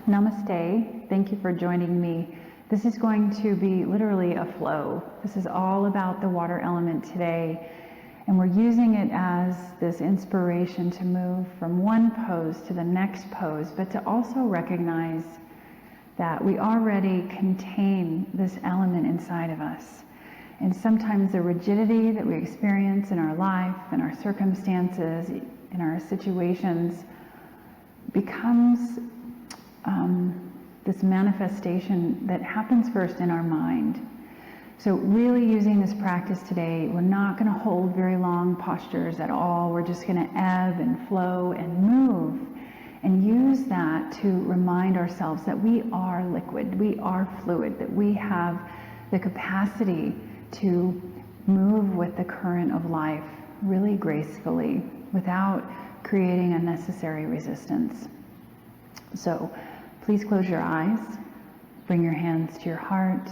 Namaste. Thank you for joining me. This is going to be literally a flow. This is all about the water element today, and we're using it as this inspiration to move from one pose to the next pose, but to also recognize that we already contain this element inside of us. And sometimes the rigidity that we experience in our life, in our circumstances, in our situations becomes this manifestation that happens first in our mind. So really using this practice today, we're not going to hold very long postures at all. We're just going to ebb and flow and move and use that to remind ourselves that we are liquid, we are fluid, that we have the capacity to move with the current of life really gracefully without creating unnecessary resistance. So please close your eyes, bring your hands to your heart,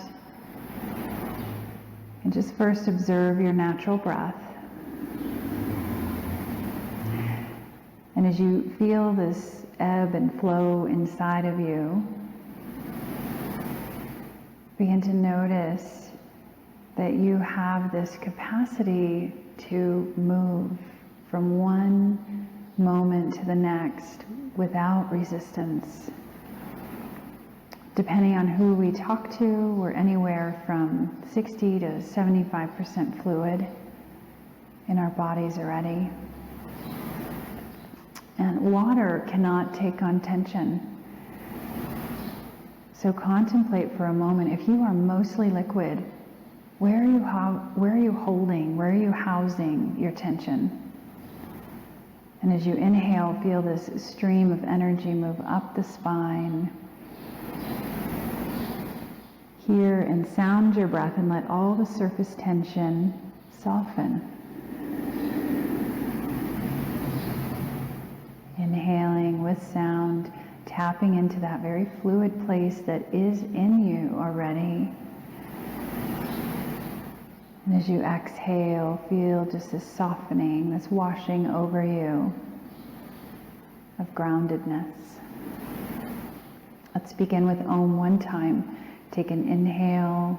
and just first observe your natural breath. And as you feel this ebb and flow inside of you, begin to notice that you have this capacity to move from one moment to the next without resistance. Depending on who we talk to, we're anywhere from 60 to 75% fluid in our bodies already. And water cannot take on tension. So contemplate for a moment, if you are mostly liquid, where are you holding, where are you housing your tension? And as you inhale, feel this stream of energy move up the spine. Hear and sound your breath and let all the surface tension soften. Inhaling with sound, tapping into that very fluid place that is in you already. And as you exhale, feel just this softening, this washing over you of groundedness. Let's begin with Om one time. Take an inhale.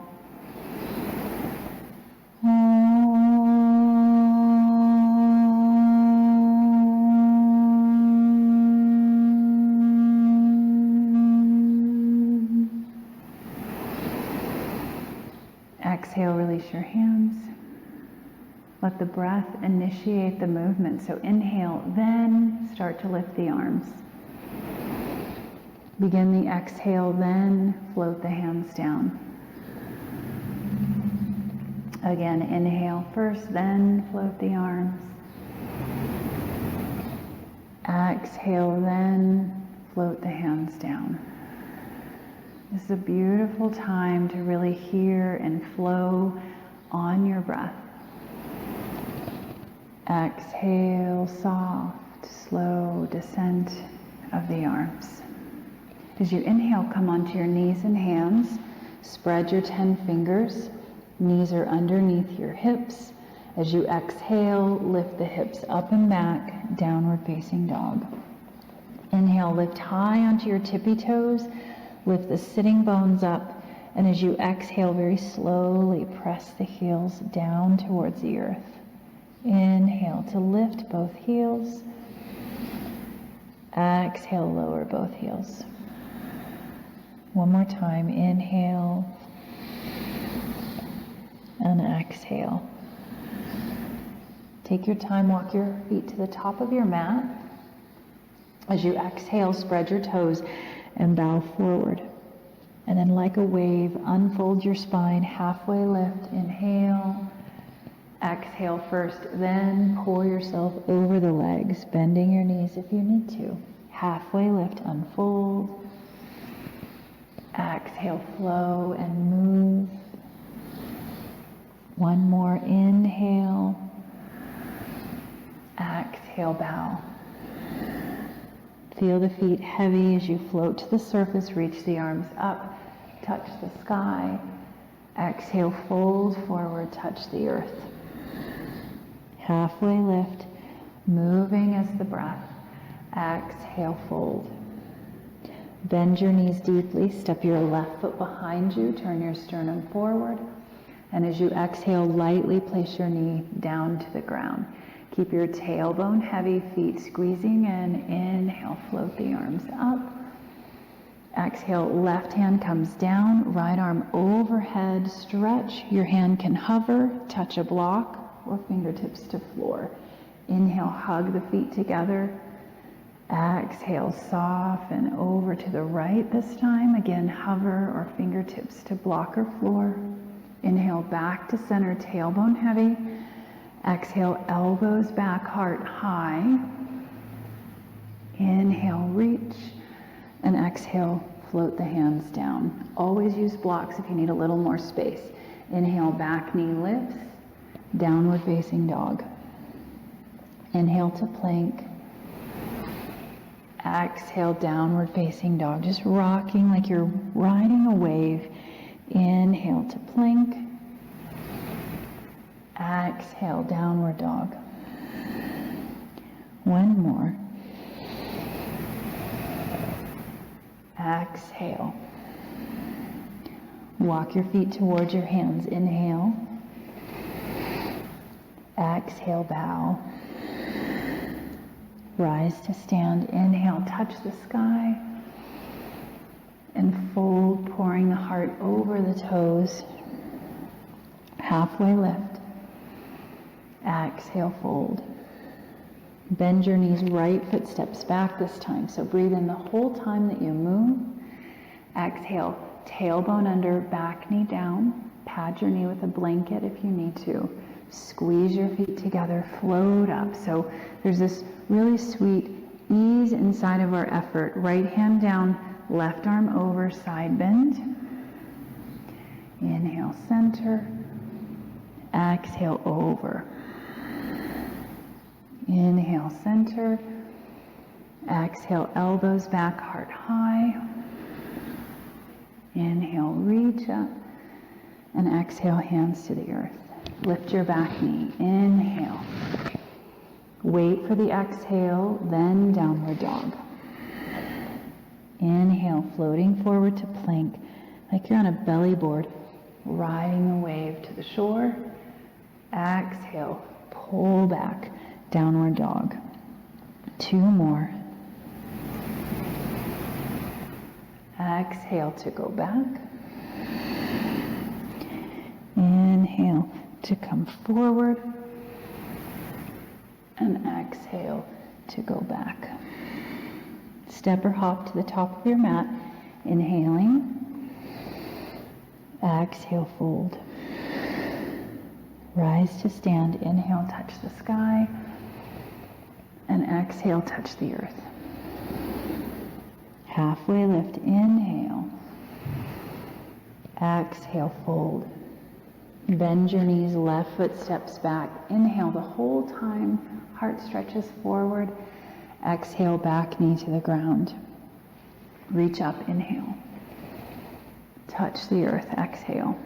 Exhale, release your hands. Let the breath initiate the movement. So inhale, then start to lift the arms. Begin the exhale, then float the hands down. Again, inhale first, then float the arms. Exhale, then float the hands down. This is a beautiful time to really hear and flow on your breath. Exhale, soft, slow descent of the arms. As you inhale, come onto your knees and hands. Spread your 10 fingers. Knees are underneath your hips. As you exhale, lift the hips up and back, downward facing dog. Inhale, lift high onto your tippy toes. Lift the sitting bones up. And as you exhale, very slowly press the heels down towards the earth. Inhale to lift both heels. Exhale, lower both heels. One more time, inhale and exhale. Take your time, walk your feet to the top of your mat. As you exhale, spread your toes and bow forward. And then like a wave, unfold your spine, halfway lift, inhale. Exhale first, then pour yourself over the legs, bending your knees if you need to. Halfway lift, unfold. Exhale, flow and move. One more, inhale. Exhale, bow. Feel the feet heavy as you float to the surface, reach the arms up, touch the sky. Exhale, fold forward, touch the earth. Halfway lift, moving as the breath. Exhale, fold. Bend your knees deeply, step your left foot behind you, turn your sternum forward, and as you exhale, lightly place your knee down to the ground. Keep your tailbone heavy, feet squeezing in. Inhale, float the arms up. Exhale, left hand comes down, right arm overhead, stretch. Your hand can hover, touch a block, or fingertips to floor. Inhale, hug the feet together. Exhale, soften over to the right this time. Again, hover or fingertips to block or floor. Inhale, back to center, tailbone heavy. Exhale, elbows back, heart high. Inhale, reach. And exhale, float the hands down. Always use blocks if you need a little more space. Inhale, back knee lifts, downward facing dog. Inhale to plank. Exhale, downward facing dog. Just rocking like you're riding a wave. Inhale to plank. Exhale, downward dog. One more. Exhale. Walk your feet towards your hands. Inhale. Exhale, bow. Rise to stand. Inhale, touch the sky. And fold, pouring the heart over the toes. Halfway lift. Exhale, fold. Bend your knees, right foot steps back this time. So breathe in the whole time that you move. Exhale, tailbone under, back knee down. Pad your knee with a blanket if you need to. Squeeze your feet together, float up. So there's this really sweet ease inside of our effort. Right hand down, left arm over, side bend. Inhale, center. Exhale, over. Inhale, center. Exhale, elbows back, heart high. Inhale, reach up. And exhale, hands to the earth. Lift your back knee. Inhale. Wait for the exhale, then downward dog. Inhale, floating forward to plank, like you're on a belly board, riding the wave to the shore. Exhale, pull back. Downward dog. Two more. Exhale to go back. Inhale to come forward. And exhale to go back. Step or hop to the top of your mat. Inhaling. Exhale, fold. Rise to stand. Inhale, touch the sky. And exhale, touch the earth. Halfway lift, inhale. Exhale, fold. Bend your knees, left foot steps back. Inhale the whole time, heart stretches forward. Exhale, back knee to the ground. Reach up, inhale. Touch the earth, exhale.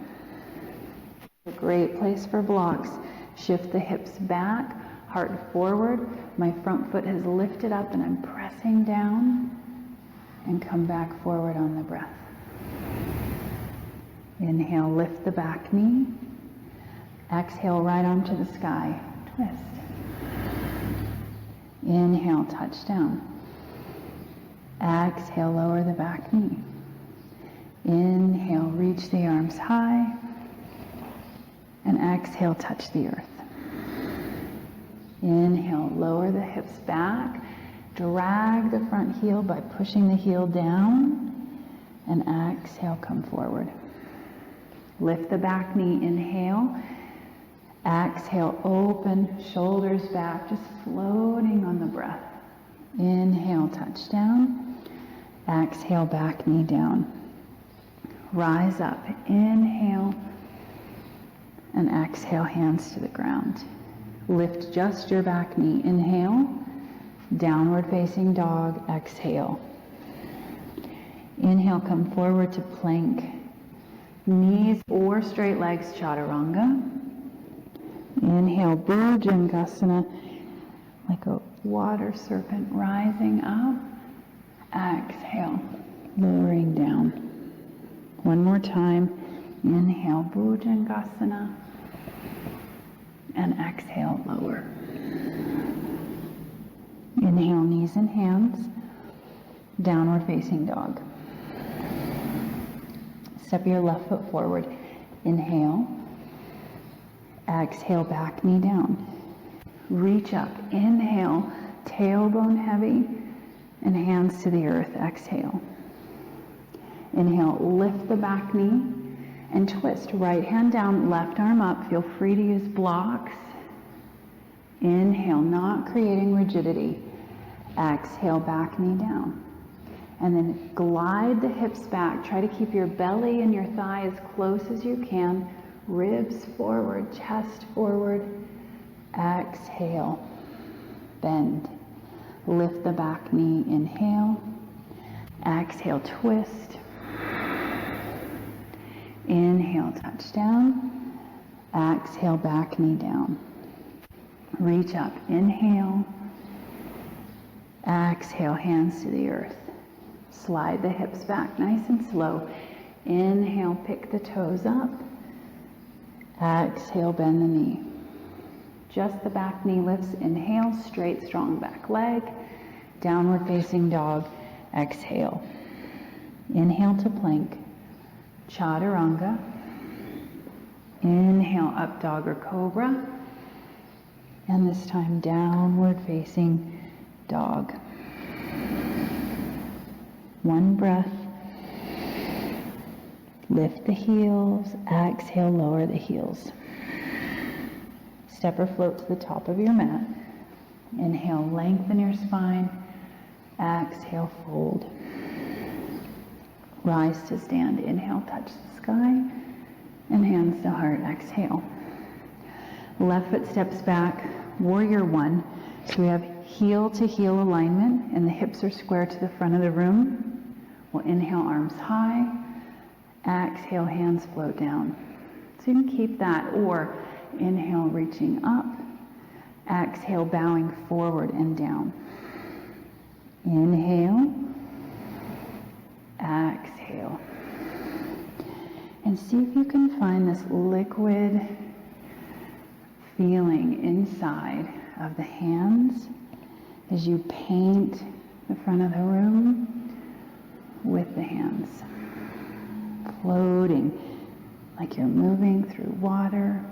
A great place for blocks. Shift the hips back. Heart forward, my front foot has lifted up and I'm pressing down, and come back forward on the breath. Inhale, lift the back knee. Exhale, right arm to the sky, twist. Inhale, touch down. Exhale, lower the back knee. Inhale, reach the arms high. And exhale, touch the earth. Inhale, lower the hips back. Drag the front heel by pushing the heel down. And exhale, come forward. Lift the back knee, inhale. Exhale, open, shoulders back, just floating on the breath. Inhale, touch down. Exhale, back knee down. Rise up, inhale. And exhale, hands to the ground. Lift just your back knee. Inhale, downward facing dog, exhale. Inhale, come forward to plank. Knees or straight legs, chaturanga. Inhale, Bhujangasana, like a water serpent rising up. Exhale, lowering down. One more time. Inhale, Bhujangasana. And exhale, lower. Inhale, knees and hands. Downward facing dog. Step your left foot forward. Inhale. Exhale, back knee down. Reach up. Inhale, tailbone heavy, and hands to the earth. Exhale. Inhale, lift the back knee and twist. Right hand down, left arm up. Feel free to use blocks. Inhale, not creating rigidity. Exhale, back knee down. And then glide the hips back. Try to keep your belly and your thigh as close as you can. Ribs forward, chest forward. Exhale, bend. Lift the back knee, inhale. Exhale, twist. Inhale, touch down. Exhale, back knee down. Reach up, inhale. Exhale, hands to the earth. Slide the hips back nice and slow. Inhale, pick the toes up. Exhale, bend the knee. Just the back knee lifts. Inhale, straight, strong back leg. Downward facing dog. Exhale. Inhale to plank. Chaturanga. Inhale, up dog or cobra. And this time, downward facing dog. One breath. Lift the heels. Exhale, lower the heels. Step or float to the top of your mat. Inhale, lengthen your spine. Exhale, fold. Rise to stand. Inhale, touch the sky. And hands to heart. Exhale. Left foot steps back. Warrior one. So we have heel to heel alignment and the hips are square to the front of the room. We'll inhale, arms high. Exhale, hands float down. So you can keep that, or inhale, reaching up. Exhale, bowing forward and down. Inhale. Exhale. And see if you can find this liquid feeling inside of the hands as you paint the front of the room with the hands. Floating like you're moving through water.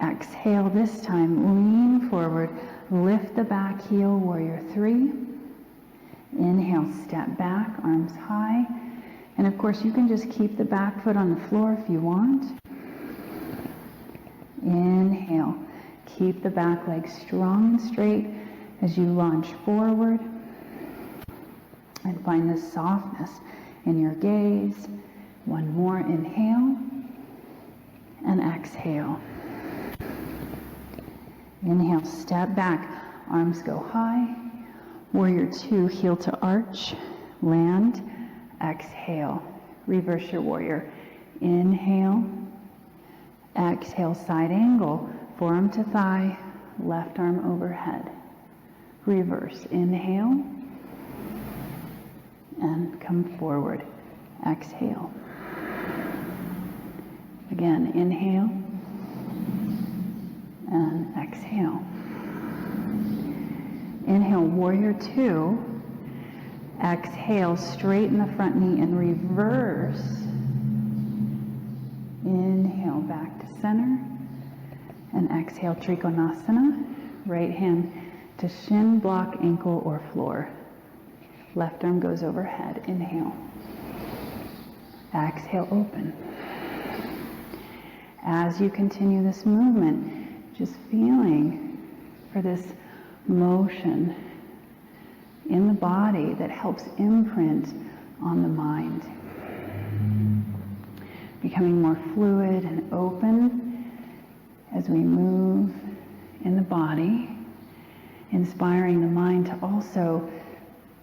Exhale, this time lean forward, lift the back heel, warrior three. Inhale, step back, arms high. And of course you can just keep the back foot on the floor if you want. Inhale, keep the back leg strong and straight as you launch forward. And find this softness in your gaze. One more, inhale and exhale. Inhale, step back, arms go high. Warrior two, heel to arch, land, exhale. Reverse your warrior. Inhale, exhale, side angle, forearm to thigh, left arm overhead. Reverse, inhale, and come forward. Exhale. Again, inhale and exhale. Inhale, warrior two. Exhale, straighten the front knee and reverse. Inhale, back to center. And exhale, Trikonasana. Right hand to shin, block, ankle, or floor. Left arm goes overhead. Inhale. Exhale, open. As you continue this movement, just feeling for this motion in the body that helps imprint on the mind. Becoming more fluid and open as we move in the body, inspiring the mind to also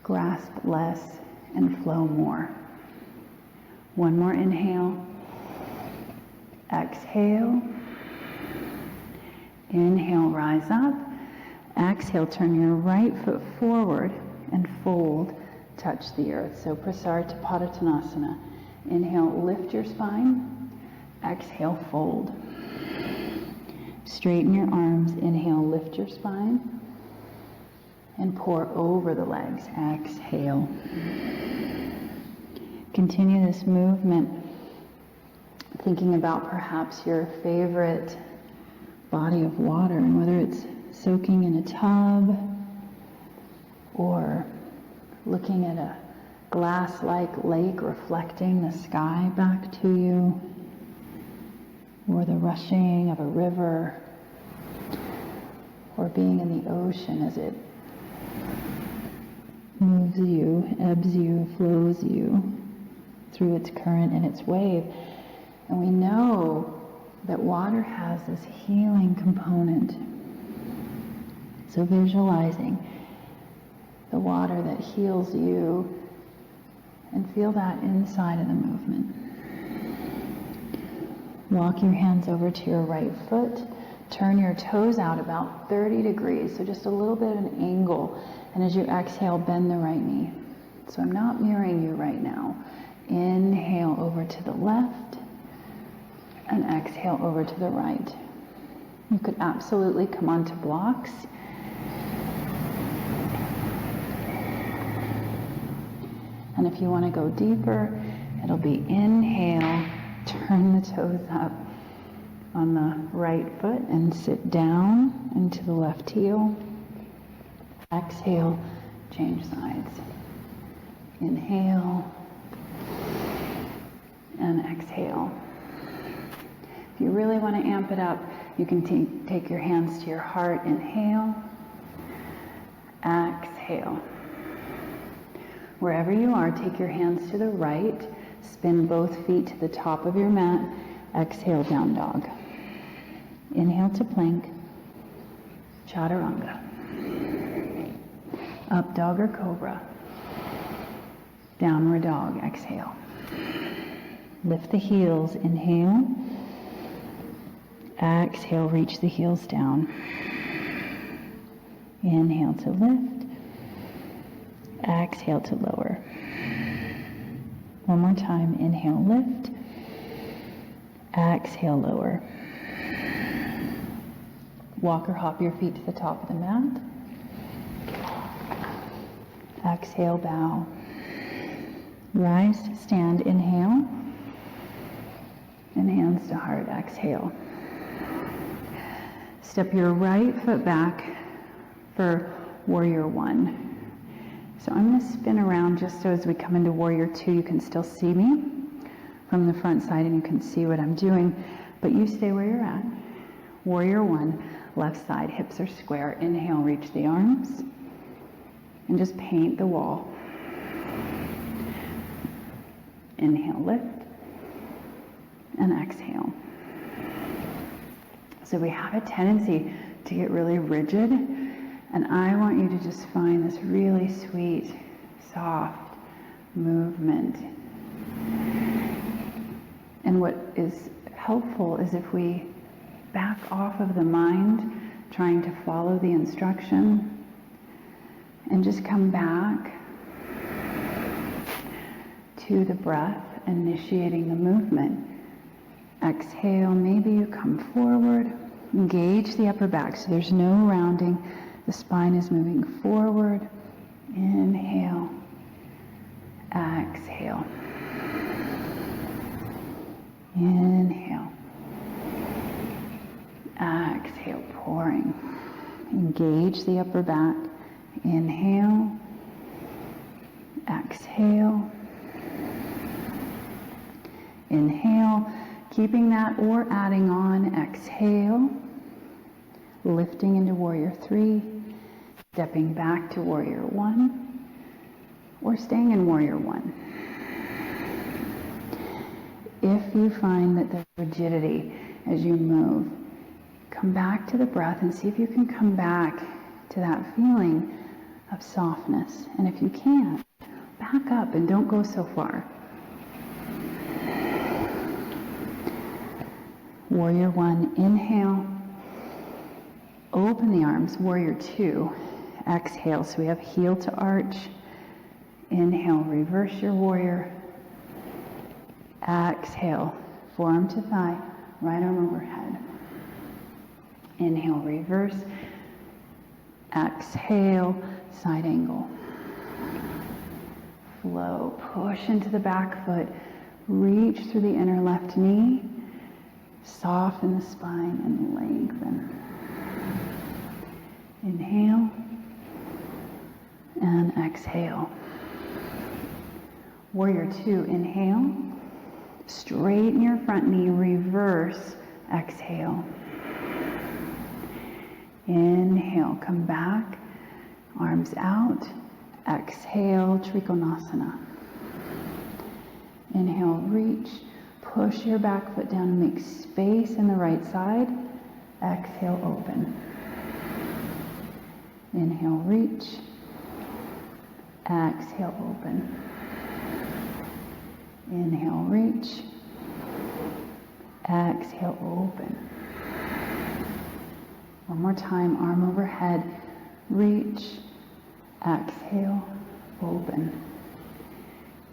grasp less and flow more. One more inhale. Exhale. Inhale, rise up. Exhale, turn your right foot forward and fold touch the earth. So Prasarita. Inhale, lift your spine. Exhale, fold. Straighten your arms. Inhale, lift your spine. And pour over the legs. Exhale. Continue this movement, thinking about perhaps your favorite body of water, and whether it's soaking in a tub or looking at a glass-like lake reflecting the sky back to you, or the rushing of a river, or being in the ocean as it moves you, ebbs you, flows you through its current and its wave. And we know that water has this healing component. So visualizing the water that heals you, and feel that inside of the movement. Walk your hands over to your right foot. Turn your toes out about 30 degrees, so just a little bit of an angle. And as you exhale, bend the right knee. So I'm not mirroring you right now. Inhale over to the left, and exhale over to the right. You could absolutely come onto blocks. And if you want to go deeper, it'll be inhale, turn the toes up on the right foot and sit down into the left heel. Exhale, change sides. Inhale and exhale. If you really want to amp it up, you can take your hands to your heart. Inhale, exhale. Wherever you are, take your hands to the right, spin both feet to the top of your mat, exhale, down dog. Inhale to plank, chaturanga. Up dog or cobra. Downward dog, exhale. Lift the heels, inhale. Exhale, reach the heels down. Inhale to lift. Exhale to lower. One more time. Inhale, lift. Exhale, lower. Walk or hop your feet to the top of the mat. Exhale, bow. Rise to stand. Inhale. And hands to heart. Exhale. Step your right foot back for warrior one. So I'm going to spin around just so as we come into warrior two, you can still see me from the front side and you can see what I'm doing, but you stay where you're at. Warrior one, left side, hips are square. Inhale, reach the arms and just paint the wall. Inhale, lift, and exhale. So we have a tendency to get really rigid, and I want you to just find this really sweet, soft movement. And what is helpful is if we back off of the mind, trying to follow the instruction, and just come back to the breath, initiating the movement. Exhale, maybe you come forward, engage the upper back, so there's no rounding. The spine is moving forward. Inhale, exhale. Inhale, exhale, pouring. Engage the upper back. Inhale, exhale. Inhale, keeping that or adding on. Exhale, lifting into warrior three, stepping back to warrior one, or staying in warrior one. If you find that there's rigidity as you move, come back to the breath and see if you can come back to that feeling of softness. And if you can't, back up and don't go so far. Warrior one, inhale. Open the arms. Warrior two, exhale. So we have heel to arch. Inhale, reverse your warrior. Exhale, forearm to thigh, right arm overhead. Inhale, reverse. Exhale, side angle. Flow, push into the back foot. Reach through the inner left knee. Soften the spine and lengthen. Inhale and exhale. Warrior two, inhale. Straighten your front knee, reverse, exhale. Inhale, come back, arms out. Exhale, Trikonasana. Inhale, reach, push your back foot down and make space in the right side. Exhale, open. Inhale, reach. Exhale, open. Inhale, reach. Exhale, open. One more time, arm overhead. Reach. Exhale, open.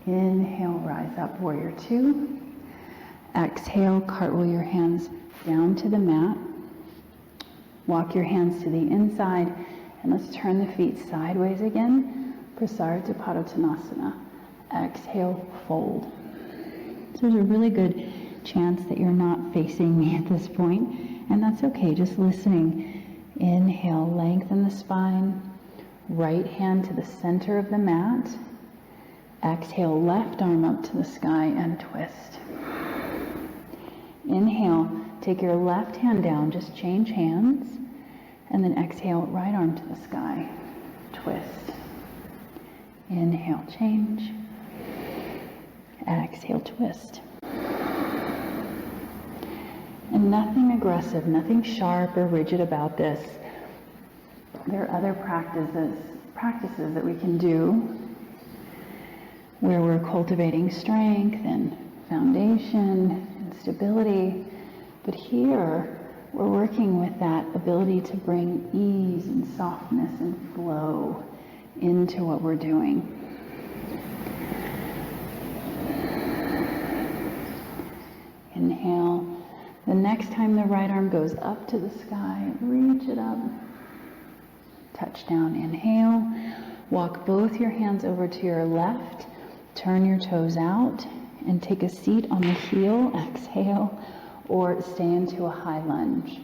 Inhale, rise up, warrior two. Exhale, cartwheel your hands down to the mat. Walk your hands to the inside, and let's turn the feet sideways again. Prasarita Padottanasana. Exhale, fold. So there's a really good chance that you're not facing me at this point, and that's okay, just listening. Inhale, lengthen the spine. Right hand to the center of the mat. Exhale, left arm up to the sky and twist. Inhale, take your left hand down, just change hands. And then exhale, right arm to the sky, twist. Inhale, change. Exhale, twist. And nothing aggressive, nothing sharp or rigid about this. There are other practices that we can do where we're cultivating strength and foundation and stability. But here, we're working with that ability to bring ease and softness and flow into what we're doing. Inhale. The next time the right arm goes up to the sky, reach it up. Touch down, inhale. Walk both your hands over to your left. Turn your toes out and take a seat on the heel, exhale, or stay into a high lunge.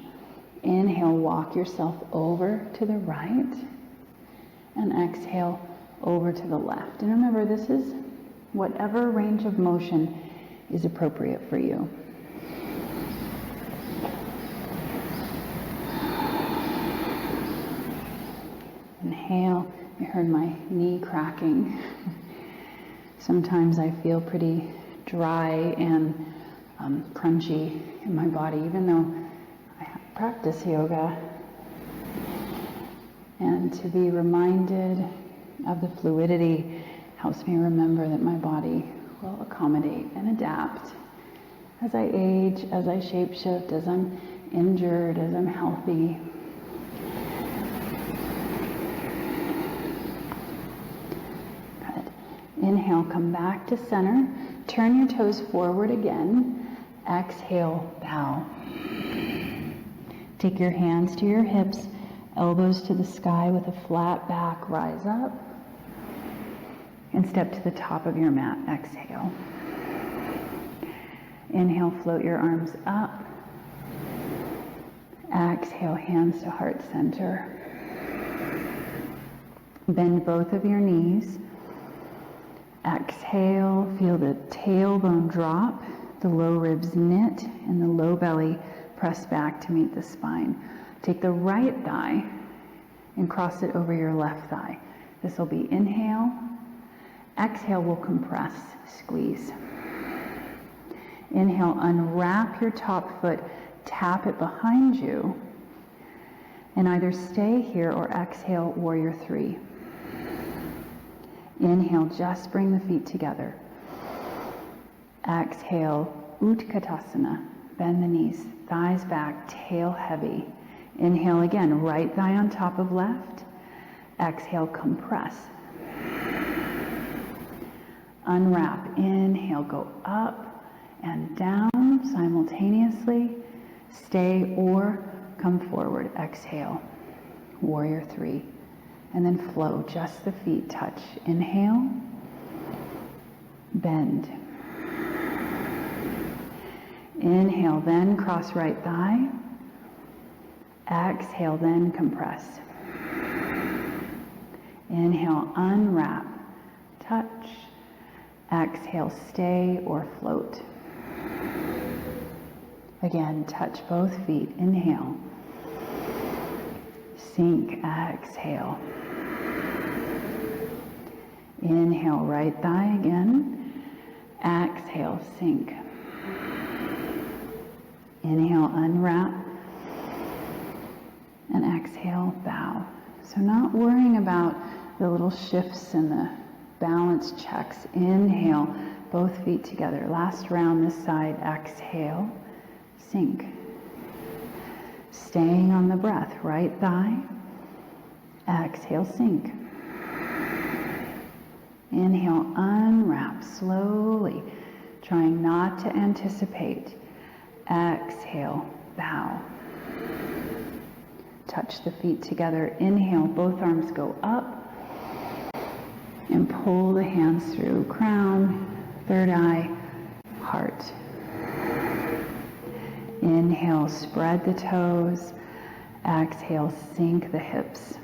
Inhale, walk yourself over to the right, and exhale over to the left. And remember, this is whatever range of motion is appropriate for you. Inhale, you heard my knee cracking. Sometimes I feel pretty dry and crunchy in my body, even though I practice yoga. And to be reminded of the fluidity helps me remember that my body will accommodate and adapt as I age, as I shapeshift, as I'm injured, as I'm healthy. Inhale, come back to center. Turn your toes forward again. Exhale, bow. Take your hands to your hips, elbows to the sky with a flat back. Rise up. And step to the top of your mat. Exhale. Inhale, float your arms up. Exhale, hands to heart center. Bend both of your knees. Exhale, feel the tailbone drop, the low ribs knit, and the low belly press back to meet the spine. Take the right thigh and cross it over your left thigh. This will be inhale. Exhale will compress, squeeze. Inhale, unwrap your top foot, tap it behind you, and either stay here or exhale, warrior three. Inhale, just bring the feet together. Exhale, Utkatasana. Bend the knees, thighs back, tail heavy. Inhale again, right thigh on top of left. Exhale, compress. Unwrap. Inhale, go up and down simultaneously. Stay or come forward. Exhale. Warrior three. And then flow. Just the feet touch. Inhale. Bend. Inhale, then cross right thigh. Exhale, then compress. Inhale, unwrap, touch. Exhale, stay or float. Again, touch both feet. Inhale. Sink, exhale. Inhale, right thigh again. Exhale, sink. Inhale, unwrap. And exhale, bow. So not worrying about the little shifts and the balance checks. Inhale, both feet together. Last round this side. Exhale, sink. Staying on the breath. Right thigh. Exhale, sink. Inhale, unwrap slowly, trying not to anticipate. Exhale, bow. Touch the feet together. Inhale, both arms go up and pull the hands through. Crown, third eye, heart. Inhale, spread the toes. Exhale, sink the hips.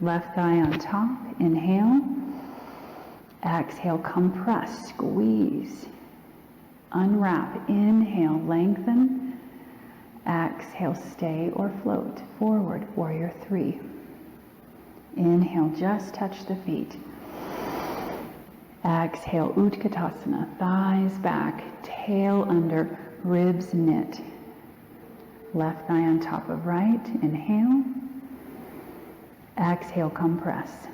Left thigh on top. Inhale. Exhale, compress, squeeze. Unwrap. Inhale, lengthen. Exhale, stay or float. Forward, warrior three. Inhale, just touch the feet. Exhale, Utkatasana. Thighs back, tail under, ribs knit. Left thigh on top of right. Inhale. Exhale, compress.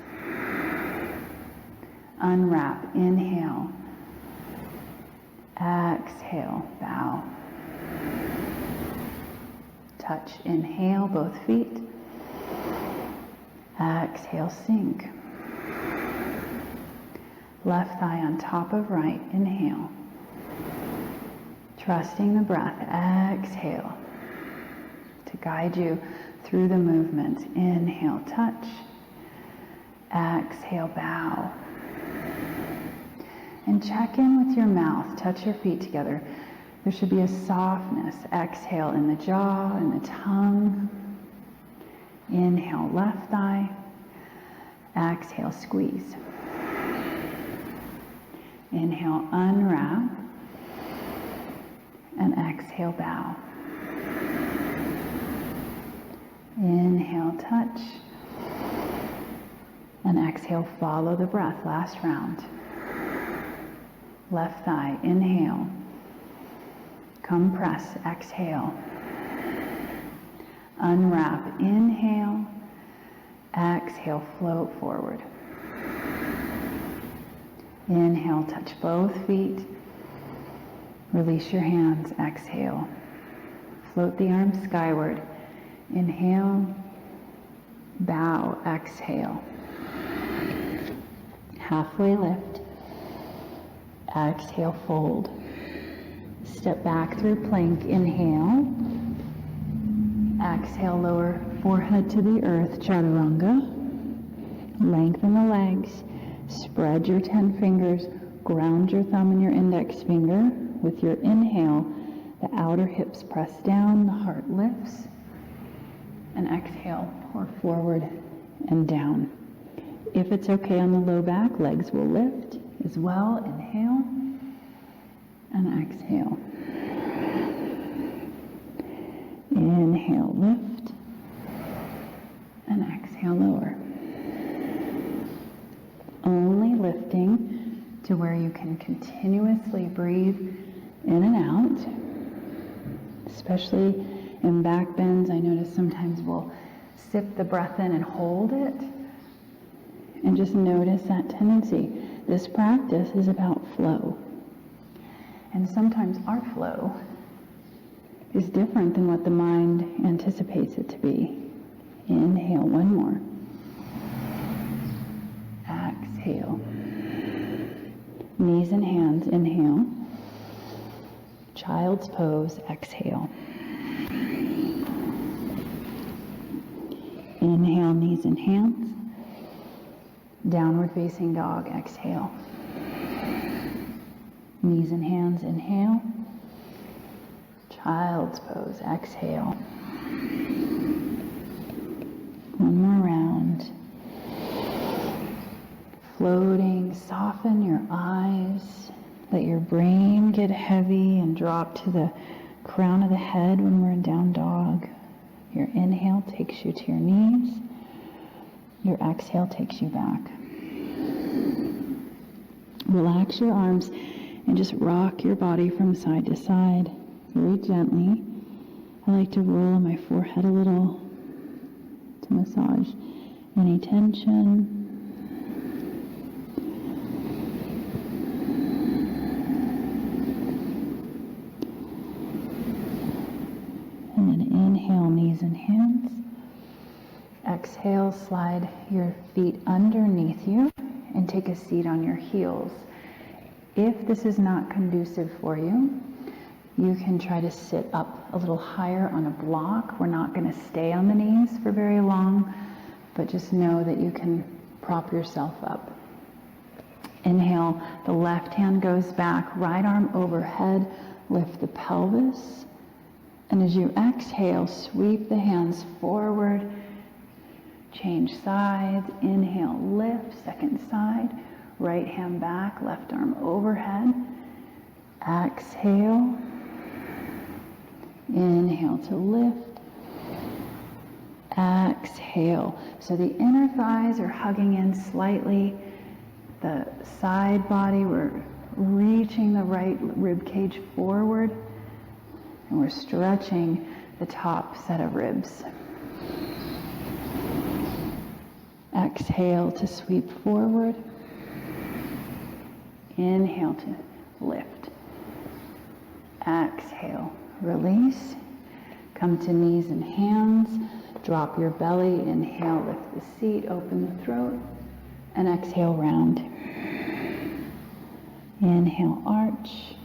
Unwrap. Inhale. Exhale, bow. Touch. Inhale, both feet. Exhale, sink. Left thigh on top of right. Inhale. Trusting the breath. Exhale to guide you through the movement. Inhale, touch. Exhale, bow. And check in with your mouth. Touch your feet together. There should be a softness. Exhale in the jaw and the tongue. Inhale, left thigh. Exhale, squeeze. Inhale, unwrap. And exhale, bow. Inhale, touch. And exhale, follow the breath. Last round. Left thigh, inhale. Compress, exhale. Unwrap, inhale. Exhale, float forward. Inhale, touch both feet. Release your hands, exhale. Float the arms skyward. Inhale, bow, exhale. Halfway lift. Exhale, fold. Step back through plank. Inhale. Exhale, lower forehead to the earth, chaturanga. Lengthen the legs. Spread your 10 fingers. Ground your thumb and your index finger. With your inhale, the outer hips press down, the heart lifts. And exhale, pour forward and down. If it's okay on the low back, legs will lift as well. Inhale and exhale. Inhale, lift, and exhale, lower. Only lifting to where you can continuously breathe in and out, especially in back bends. I notice sometimes we'll sip the breath in and hold it, and just notice that tendency. This practice is about flow. And sometimes our flow is different than what the mind anticipates it to be. Inhale, one more. Exhale. Knees and hands, inhale. Child's pose, exhale. Inhale, knees and hands. Downward facing dog, exhale. Knees and hands, inhale. Child's pose, exhale. One more round. Floating, soften your eyes. Let your brain get heavy and drop to the crown of the head when we're in down dog. Your inhale takes you to your knees. Your exhale takes you back. Relax your arms and just rock your body from side to side very gently. I like to roll on my forehead a little to massage any tension. And then inhale, knees and hands. Exhale, slide your feet underneath you and take a seat on your heels. If this is not conducive for you, you can try to sit up a little higher on a block. We're not going to stay on the knees for very long, but just know that you can prop yourself up. Inhale, the left hand goes back, right arm overhead, lift the pelvis. And as you exhale, sweep the hands forward, change sides. Inhale, lift, second side, right hand back, left arm overhead. Exhale. Inhale to lift. Exhale. So the inner thighs are hugging in slightly. The side body, we're reaching the right rib cage forward. And we're stretching the top set of ribs. Exhale to sweep forward. Inhale to lift. Exhale, release. Come to knees and hands. Drop your belly. Inhale, lift the seat, open the throat. And exhale, round. Inhale, arch.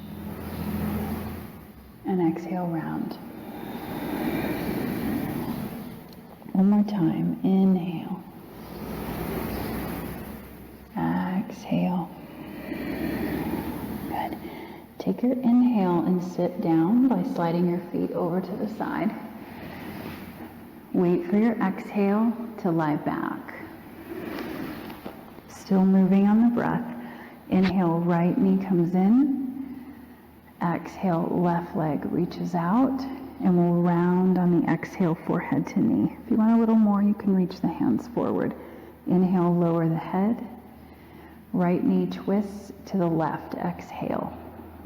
And exhale, round. One more time. Inhale. Exhale. Good. Take your inhale and sit down by sliding your feet over to the side. Wait for your exhale to lie back. Still moving on the breath. Inhale, right knee comes in. Exhale, left leg reaches out, and we'll round on the exhale, forehead to knee. If you want a little more, you can reach the hands forward. Inhale, lower the head. Right knee twists to the left. Exhale.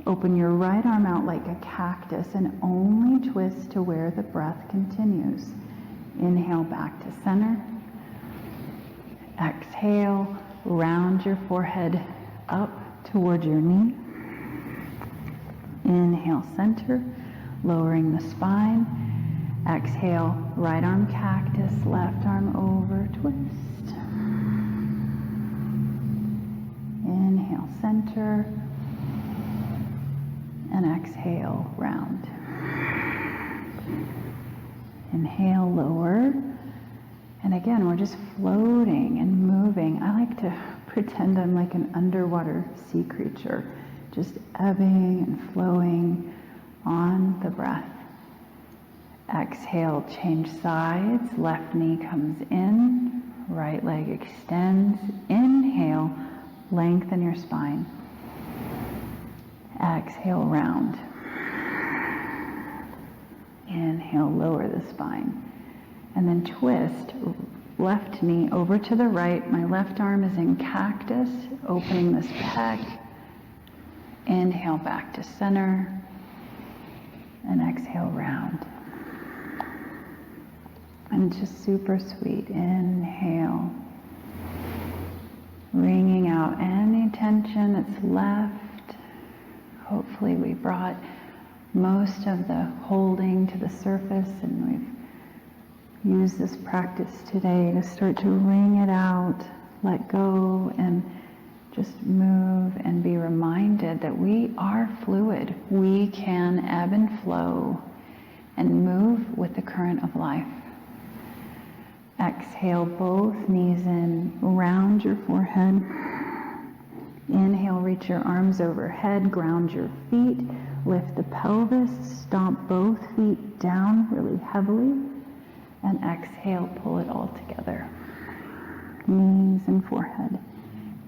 Open your right arm out like a cactus and only twist to where the breath continues. Inhale, back to center. Exhale, round your forehead up towards your knee. Inhale, center, lowering the spine. Exhale, right arm cactus, left arm over, twist. Inhale, center. And exhale, round. Inhale, lower. And again, we're just floating and moving. I like to pretend I'm like an underwater sea creature, just ebbing and flowing on the breath. Exhale, change sides. Left knee comes in. Right leg extends. Inhale, lengthen your spine. Exhale, round. Inhale, lower the spine. And then twist. Left knee over to the right. My left arm is in cactus, opening this pec. Inhale, back to center. And exhale, round. And just super sweet. Inhale. Wringing out any tension that's left. Hopefully we brought most of the holding to the surface, and we've used this practice today to start to wring it out, let go, and Just move and be reminded that we are fluid. We can ebb and flow and move with the current of life. Exhale, both knees in, round your forehead. Inhale, reach your arms overhead, ground your feet, lift the pelvis, stomp both feet down really heavily, and exhale, pull it all together. Knees and forehead.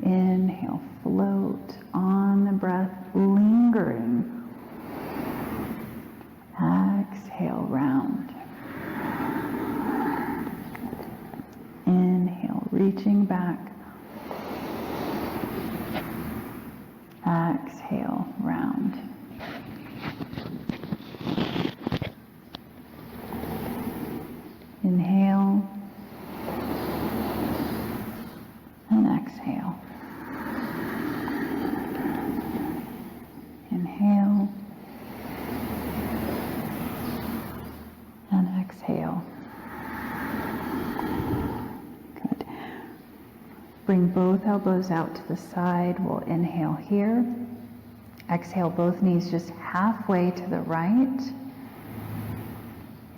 Inhale, float on the breath, lingering. Exhale, round. Inhale, reaching back. Exhale, round. Inhale and exhale. Inhale and exhale. Good. Bring both elbows out to the side. We'll inhale here. Exhale, both knees just halfway to the right.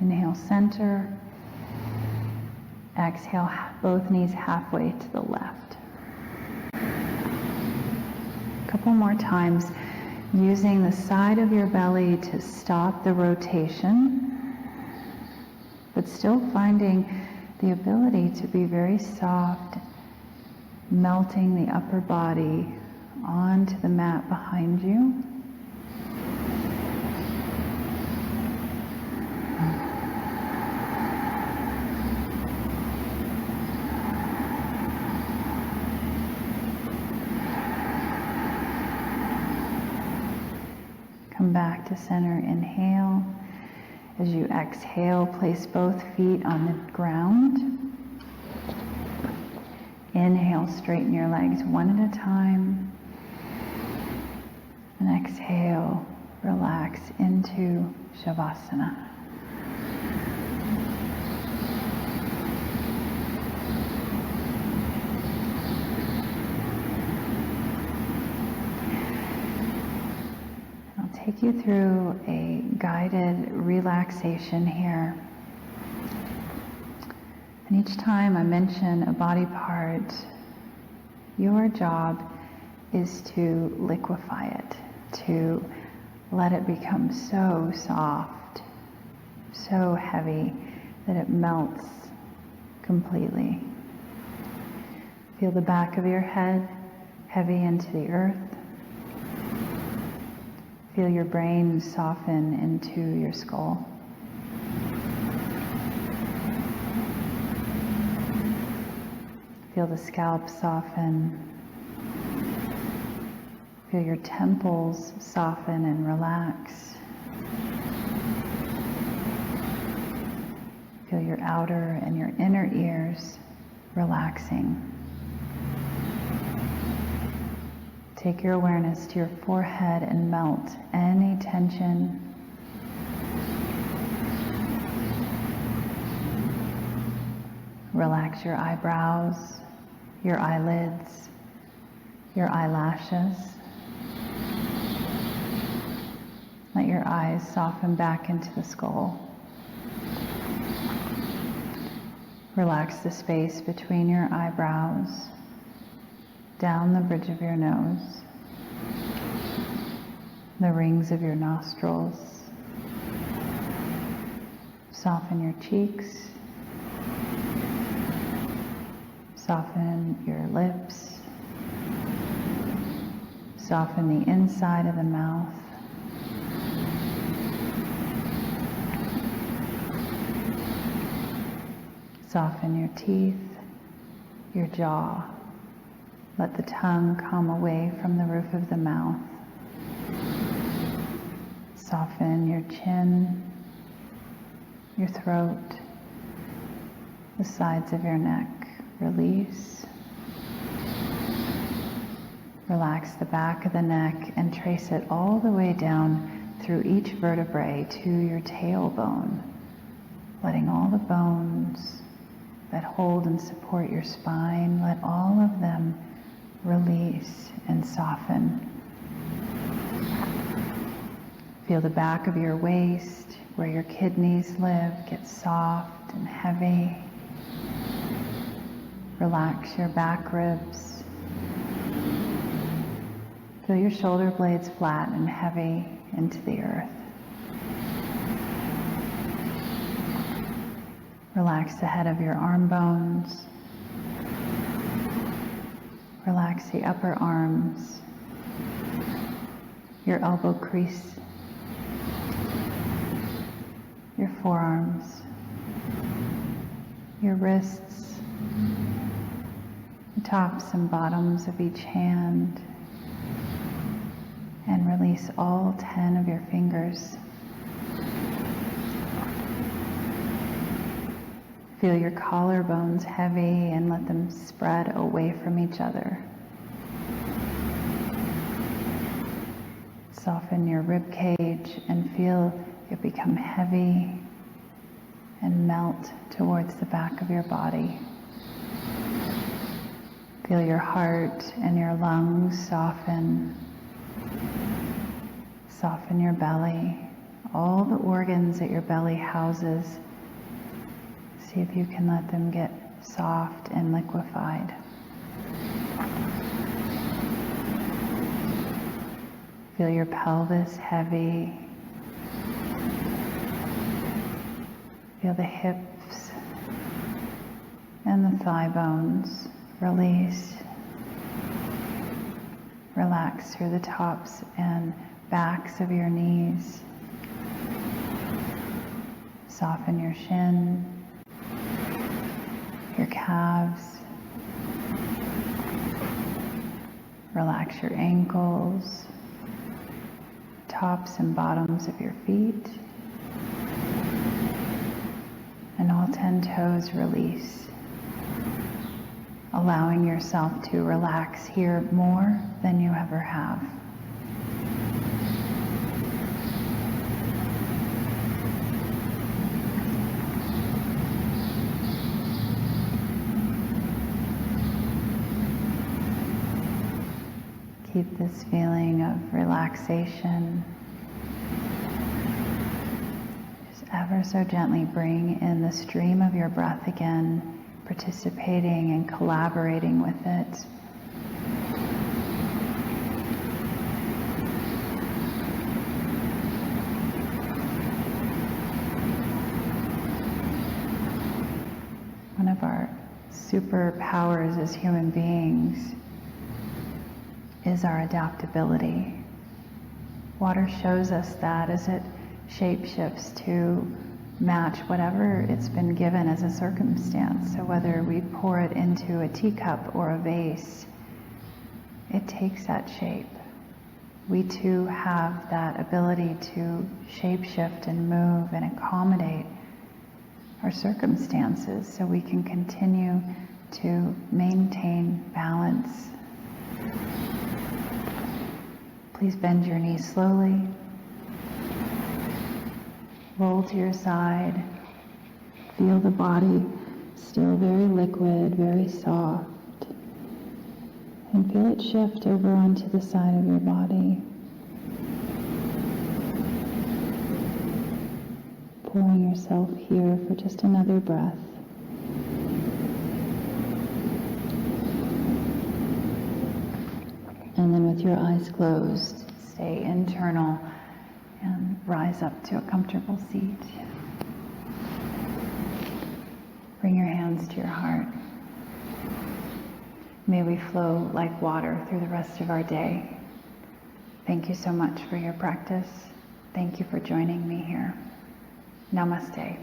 Inhale, center. Exhale, both knees halfway to the left. A couple more times, using the side of your belly to stop the rotation, but still finding the ability to be very soft, melting the upper body onto the mat behind you. Come back to center, inhale. As you exhale, place both feet on the ground. Inhale, straighten your legs one at a time. And exhale, relax into Shavasana. Take you through a guided relaxation here. And each time I mention a body part, your job is to liquefy it, to let it become so soft, so heavy that it melts completely. Feel the back of your head heavy into the earth. Feel your brain soften into your skull. Feel the scalp soften. Feel your temples soften and relax. Feel your outer and your inner ears relaxing. Take your awareness to your forehead and melt any tension. Relax your eyebrows, your eyelids, your eyelashes. Let your eyes soften back into the skull. Relax the space between your eyebrows, down the bridge of your nose, the rings of your nostrils. Soften your cheeks. Soften your lips. Soften the inside of the mouth. Soften your teeth, your jaw. Let the tongue come away from the roof of the mouth. Soften your chin, your throat, the sides of your neck. Release. Relax the back of the neck and trace it all the way down through each vertebrae to your tailbone, letting all the bones that hold and support your spine, let all of them release, and soften. Feel the back of your waist, where your kidneys live, get soft and heavy. Relax your back ribs. Feel your shoulder blades flat and heavy into the earth. Relax the head of your arm bones. Relax the upper arms, your elbow crease, your forearms, your wrists, the tops and bottoms of each hand, and release all 10 of your fingers. Feel your collarbones heavy and let them spread away from each other. Soften your rib cage and feel it become heavy and melt towards the back of your body. Feel your heart and your lungs soften. Soften your belly, all the organs that your belly houses. See if you can let them get soft and liquefied. Feel your pelvis heavy. Feel the hips and the thigh bones release. Relax through the tops and backs of your knees. Soften your shin, your calves. Relax your ankles, tops and bottoms of your feet. And all 10 toes release. Allowing yourself to relax here more than you ever have. Keep this feeling of relaxation. Just ever so gently bring in the stream of your breath again, participating and collaborating with it. One of our superpowers as human beings is our adaptability. Water shows us that as it shapeshifts to match whatever it's been given as a circumstance. So whether we pour it into a teacup or a vase, it takes that shape. We too have that ability to shapeshift and move and accommodate our circumstances so we can continue to maintain balance. Please bend your knees slowly. Roll to your side. Feel the body still very liquid, very soft. And feel it shift over onto the side of your body. Pouring yourself here for just another breath. And then with your eyes closed, stay internal and rise up to a comfortable seat. Bring your hands to your heart. May we flow like water through the rest of our day. Thank you so much for your practice. Thank you for joining me here. Namaste.